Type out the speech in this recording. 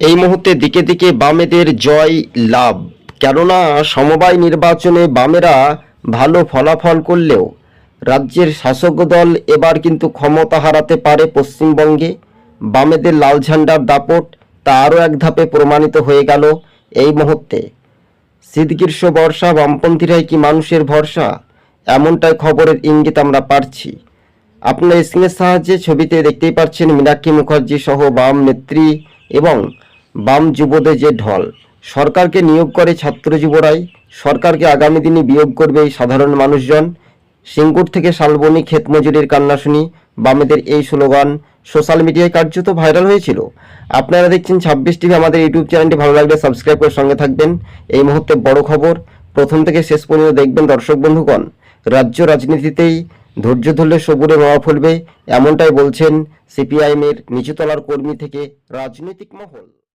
এই মুহূর্তে দিকে দিকে বামেদের জয় লাভ। কেননা সমবায় নির্বাচনে বামেরা ভালো ফলাফল করলেও রাজ্যের শাসক দল এবার কিন্তু ক্ষমতা হারাতে পারে। পশ্চিমবঙ্গে বামেদের লাল ঝান্ডার দাপট তা আরও এক ধাপে প্রমাণিত হয়ে গেল এই মুহূর্তে। শীত গ্রীষ্ম বর্ষা, বামপন্থীরাই কি মানুষের ভরসা, এমনটাই খবরের ইঙ্গিত আমরা পাচ্ছি। আপনার স্ক্রিনের সাহায্যে ছবিতে দেখতেই পাচ্ছেন মীনাক্ষী মুখার্জি সহ বাম নেত্রী এবং বাম যুবদের যে ঢল। সরকারকে নিয়োগ করে ছাত্র যুবরাই, সরকারকে আগামী দিনে বিয়োগ করবে এই সাধারণ মানুষজন। সিঙ্গুর থেকে শালবনী ক্ষেত মজুরির কান্না শুনি, বামেদের এই স্লোগান সোশ্যাল মিডিয়ায় কার্যত ভাইরাল হয়েছিল। আপনারা দেখছেন 26 টিভি। আমাদের ইউটিউব চ্যানেলটি ভালো লাগলে সাবস্ক্রাইব করে সঙ্গে থাকবেন। এই মুহূর্তে বড় খবর, প্রথম থেকে শেষ পর্যন্ত দেখবেন দর্শক বন্ধুগণ। রাজ্য রাজনীতিতেই ধৈর্য ধরলে সবুরে মাওয়া ফলবে, এমনটাই বলছেন সিপিআইএমের নিচুতলার কর্মী থেকে রাজনৈতিক মহল।